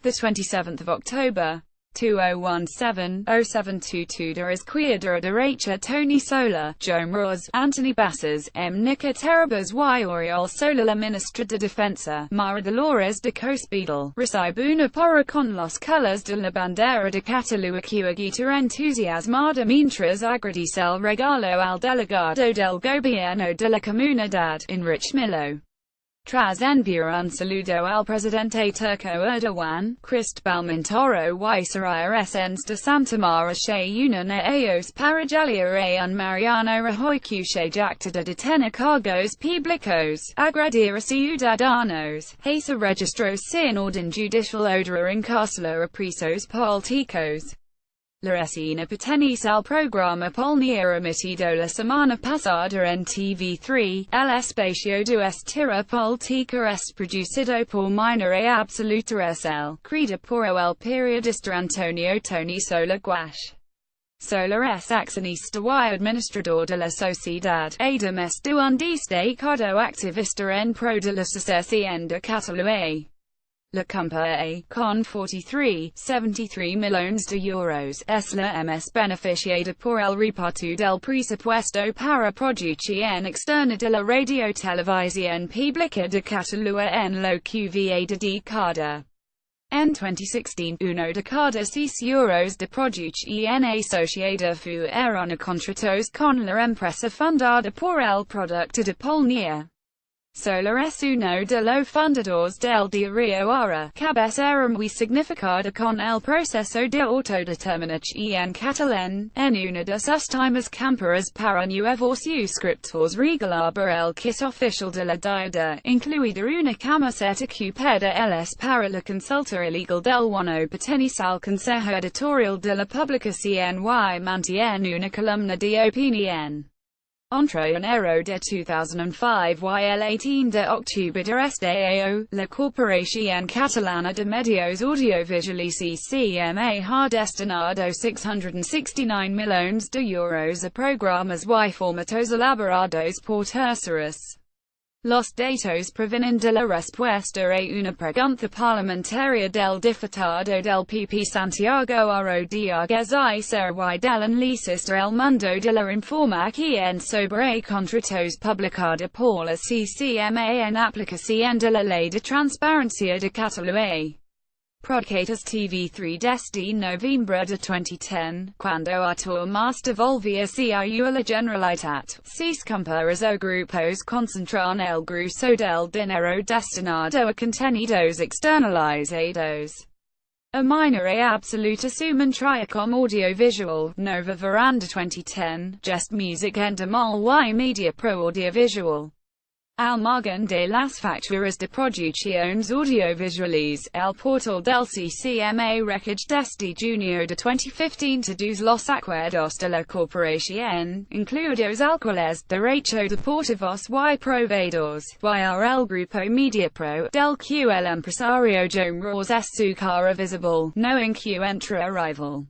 27 October 2017-0722 de izquierda derecha Toni Soler, Jaume Roures, Antoni Bassas, nica Terribas y Oriol Soler la ministra de Defensa, Dolores de Cospedal, recibe una porra con los colores de la bandera de Catalunya que agita entusiasmada mientras agradece el regalo al delegado del gobierno de la comunidad, enrichmelo. Tras enviar un saludo al presidente turco Erdogan, Cristobal Montoro y Sarares de Santa Maria una a ellos para Jalia un Mariano Rajoy que jacta de detener cargos públicos, agradir a ciudadanos, se registró sin orden judicial odra encarcelar a presos políticos. La resina pertenece al programa Línea emitido la semana pasada en TV3, el espacio de estira política es producido por minoría absoluta es el, creado por el periodista Toni Soler Soler es accionista y administrador de la sociedad, además de un destacado activista en pro de la secesión de Catalunya. La compañía, con 73 millones de euros, es la más beneficiada por el reparto del presupuesto para producción externa de la radio-televisión pública de Catalunya en lo que va dedicada. En 2016, uno de cada 6 euros de producción asociada fueron a contratos con la empresa fundada por el producto de Línea. Soler es uno de los fundadores del diario Ara, cabecera muy significada con el proceso de autodeterminación catalán, en una de sus últimas campañas para nuevos suscriptores regalaba el kit oficial de la deuda, incluida una camiseta que pide el para la consulta legal del uno pertenece al consejo editorial de la publicación y mantiene una columna de opinión. Entre enero de 2005 y el 18 de octubre de este año, la Corporación Catalana de Medios Audiovisuales CMA ha destinado 669 millones de euros a programas y formatos elaborados por terceros. Los datos provienen de la respuesta a una pregunta parlamentaria del diputado del PP Santiago Rodríguez y Servi del análisis del mundo de la información sobre contratos publicada por la CCMA en aplicación de la Ley de Transparencia de Catalunya. Podcasts TV3 desde noviembre de 2010, cuando autor más devolvía a la Generalitat, sus compañeros o grupos concentran el grueso del dinero destinado a contenidos externalizados. A minoría absoluta suman como audiovisual, Nova Veranda 2010, Just Music Endemol y Media Pro Audiovisual. Al margen de las facturas de producciones audiovisuales, el portal del CCMA recoge desde junio de 2015 todos los acuerdos de la corporación, incluidos alquileres, derechos deportivos y proveedores, y el grupo Media Pro, del que el empresario Jaume Roures es su cara visible, no en que entra rival.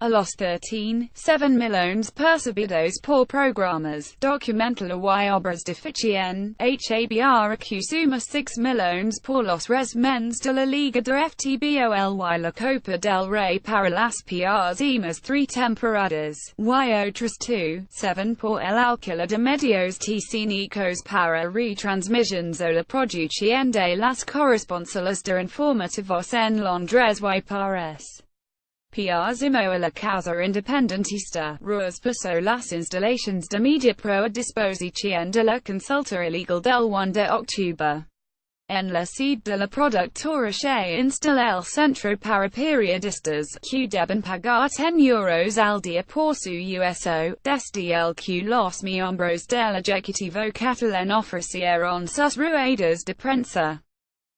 A los 7 millones percibidos por programas, documental y obras de ficción, habr que suma 6 millones por los resúmenes de la Liga de FTBOL y la Copa del Rey para las próximas 3 temporadas, y otras 7 por el alquiler de medios técnicos para retransmisiones o la producción de las corresponsales de informativos en Londres y París. Próximo a la causa independentista, Roures pasó las instalaciones de Media Pro a disposición de la consulta legal del 1 de octubre. En la sede de la productora se instala el centro para periodistas, que deben pagar 10 euros al día por su uso, desde el que los miembros del Ejecutivo catalán ofrecieron sus ruedas de prensa.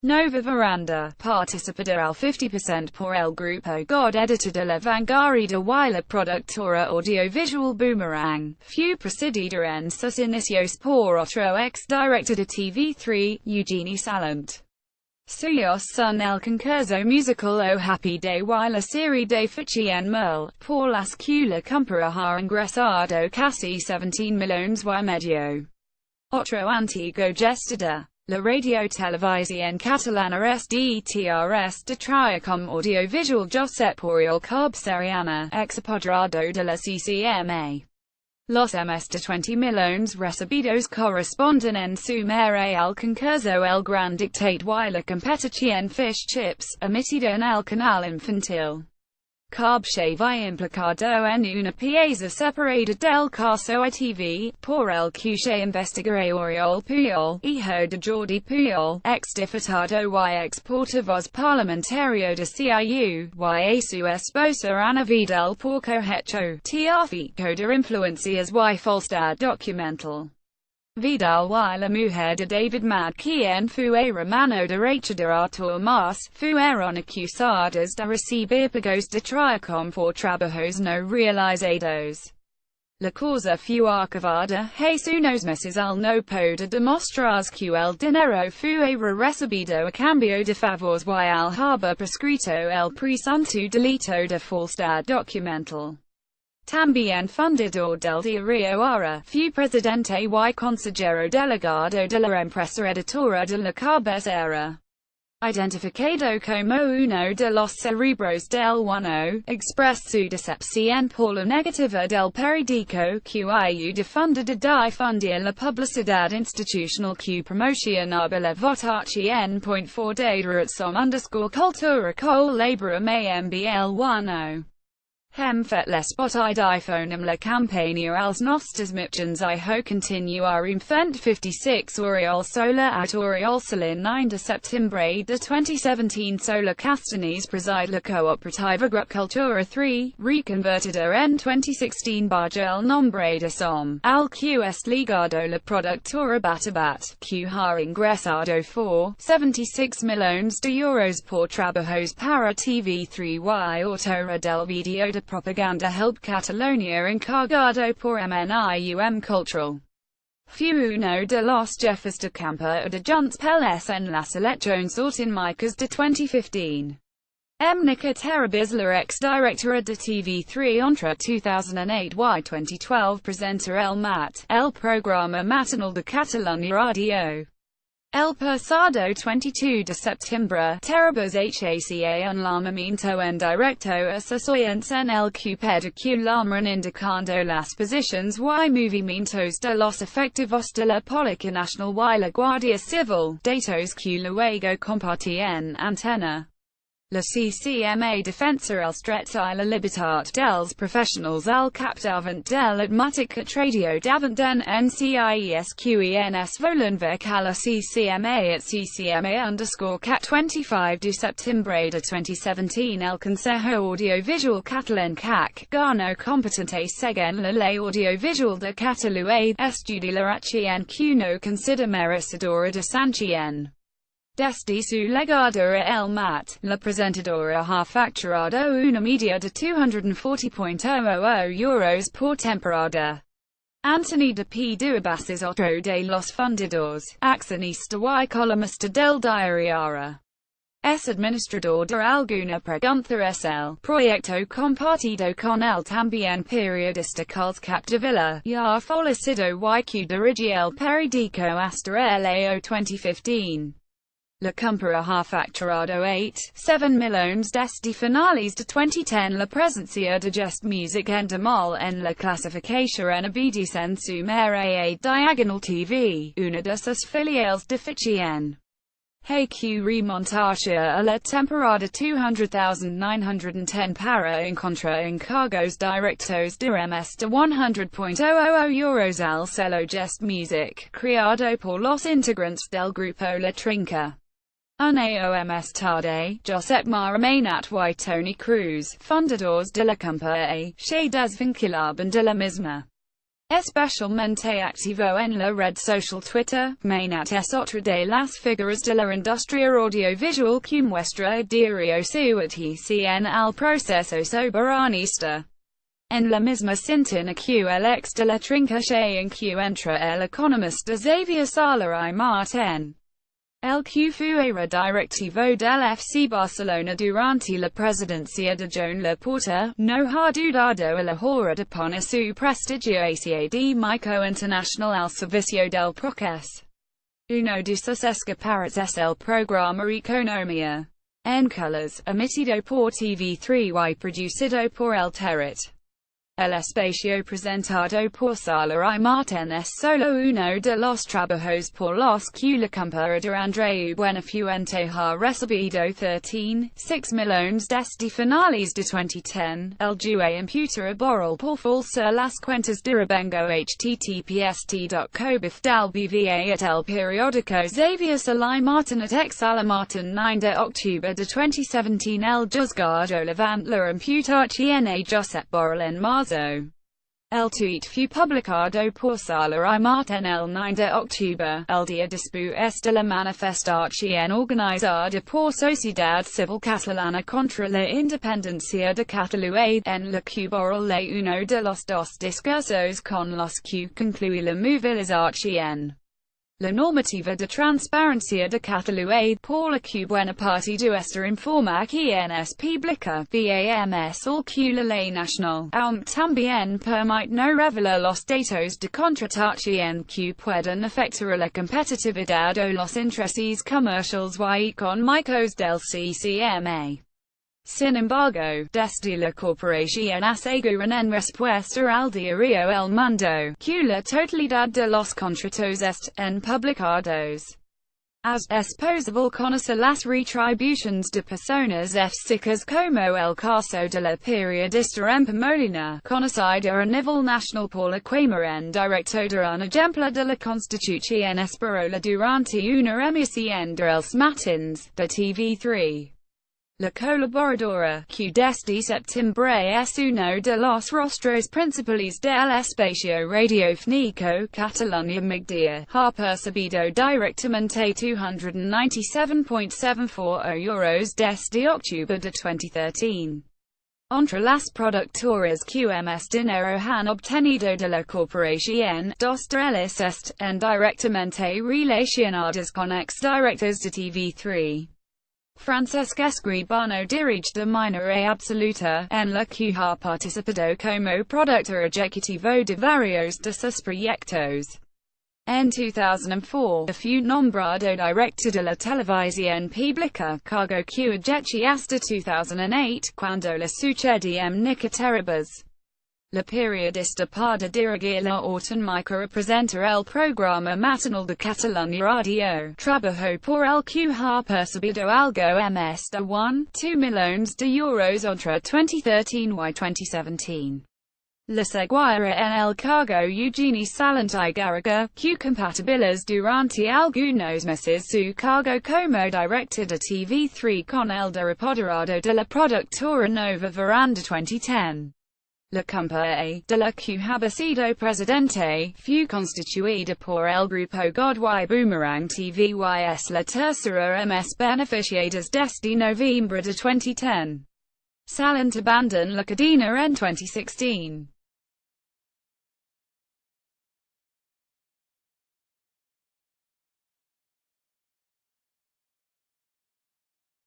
Nova Veranda, participada al 50% por el grupo God editor de la vanguardia y la productora audiovisual Boomerang, fue precedida en sus inicios por otro ex-director de TV3, Eugeni Salant. Suyos son el concurso musical O Happy Day y la serie de ficción Merle, por las que la compañía ha ingresado casi 17 millones y medio. Otro antiguo gestador, La radio televisión catalana SDTRS de Triacom audiovisual Josep Oriol Seriana, exapoderado de la CCMA. Los más de 20 millones recibidos corresponden en suma al concurso El Gran Dictate y la competición Fish Chips, emitida en el canal infantil. Carbshavai implicado en una pieza separada del caso ITV, por el que se investigará Oriol Puyol, hijo de Jordi Puyol, ex-diputado y ex-portavoz parlamentario de CIU, y su esposa Ana Vidal por cohecho, tráfico de influencias y falsedad documental. Vidal y la mujer de David Mad quien fuera mano derecha de Artur Mas, fueron acusadas de recibir pagos de Triacom por trabajos no realizados. La causa fue archivada hace unos meses al no poder demostrar que el dinero fuera recibido a cambio de favores y al haber prescrito el presunto delito de falsedad documental. También fundador del diario Ara, fue presidente y consejero delegado de la empresa editora de la cabecera. Identificado como uno de los cerebros del uno, expresó su decepción por la negativa del periódico que difunde de difundir la publicidad institucional que promocionaba la votación por de razón_cultura colabora el uno. Hem fet les spot iPhone la campaigna als nostres mitjans ho continuar fent 56 Oriol Soler at Oriol Soler 9 de setembre de 2017 Soler Castanis preside la cooperativa Grup Cultura 3, reconvertida en 2016 bajo el nombre de SOM, al que es ligado la productora Batabat, que ha ingresado for 76 millones de euros por trabajos para TV3 y autora del video de propaganda help Catalunya encargado por MNIUM Cultural. Fue uno de los jefes de campo de Junts PLS en las elecciones autonómicas de 2015. Nica Terribas la ex-directora de TV3 entre 2008 y 2012 presenta el MAT, el programa matinal de Catalunya Radio. El pasado 22 de septiembre, Terribas hacia un llamamiento en directo a sesiones en el que particularmente indicando las posiciones y movimientos de los efectivos de la Policía Nacional y la Guardia Civil, datos que luego compartía en antena. La CCMA Defensa el drets y la libertad dels professionals al capdavant de l'admàtica tradio davant den NCIESQENS volen a la CCMA at CCMA_cat 25 de septiembre de 2017 el Consejo Audiovisual Catalán CAC, gano competente según la ley audiovisual de Catalunya, estudi la rachien que no considera merecedora de sanción. Desde su legado a el MAT, la presentadora ha facturado una media de 240.00 euros por temporada. Antoni Bassas otro de los fundadores, accionista y columnista del diario Ara. Es administrador de alguna pregunta es el proyecto compartido con el también periodista Carlos Capdevila, ya fallecido y que dirige el periódico hasta el año 2015. La compra ha facturado 8,7 millones desde finales de 2010 la presencia de Just Music en Demol en la clasificación en obediencia sumera a Diagonal TV, una de sus filiales de ficción. HQ remontaje a la temporada 200,910 para encontrar encargos directos de más de 100.00 euros al selo Just Music, creado por los integrantes del grupo La Trinca. Un año más tarde, Josep Marumanat y Toni Cruz, fundadores de la compañía, se desvinculaban de la misma. Especialmente activo en la red social Twitter, Manat es otra de las figuras de la industria audiovisual que muestra diario su adhesión al proceso soberanista. En la misma sintonía que el ex de la Trinca se encuentra el economista Xavier Sala y Martín. El que fuera directivo del FC Barcelona durante la presidencia de Joan Laporta, no ha dudado a la hora de poner su prestigio hacia de Mico Internacional al servicio del proc. Uno de sus escaparates es el programa Economía en colores, emitido por TV3 y producido por el Terribas. El espacio presentado por Soler y Martín es solo uno de los trabajos por los que la comparador Andreu Buenafuente ha recibido 13.6 millones desde finales de 2010. El juez imputa Borrell por falsear las cuentas de Rebengo https://t.cobifdalbva at el periódico Xavier Solay Martin at Exala Martin 9 de octubre de 2017. El juzgado levanta la imputación a Josep Borrell en marzo. El tuit fue publicado por Soler y Martín el 9 de octubre, el día después de la manifestación organizada por Sociedad Civil Catalana contra la independencia de Catalunya, en la que Borrell lee uno de los dos discursos con los que concluye la movilización. La normativa de transparencia de Catalunya, por la que buena parte de esta información es pública, BAMS al que la ley nacional, aunque también permite no revelar los datos de contratación que pueden afectar a la competitividad o los intereses comerciales y económicos del CCMA. Sin embargo, desde la corporación aseguran en respuesta al diario El Mundo, que la totalidad de los contratos están publicados. Es posible conocer las retribuciones de personas físicas como el caso de la periodista Emma Molina, conocida a nivel nacional por la quema en directo de un ejemplo de la Constitución española durante una emisión de los matins, de TV3. La colaboradora, que desde septiembre es uno de los rostros principales del espacio radiofónico Catalunya Migdia, ha percibido directamente €297.74 desde octubre de 2013. Entre las productoras que más dinero han obtenido de la corporación, dos de ellas están directamente relacionadas con ex-directores de TV3. Francesc Escribano dirige de manera absoluta, en la que ha participado como productor ejecutivo de varios de sus proyectos. En 2004, fue nombrado director de la televisión pública, cargo que ejerció hasta 2008, cuando le sucedió nica Terribas. La periodista para dirigir la autonómica representa el programa matinal de Catalunya Radio, trabajó por el que ha percibido algo más de 1,2 millones de euros entre 2013 y 2017. Le seguirá en el cargo Eugeni Salant y Garriga, que compatibiliza durante algunos meses su cargo como director de TV3 con el de repoderado de la productora Nova Veranda 2010. La compañía, de la que ha sido presidente, fue constituida por el grupo God y Boomerang TV y es la tercera más beneficiadas desde noviembre de 2010. Salant abandonó la cadena en 2016.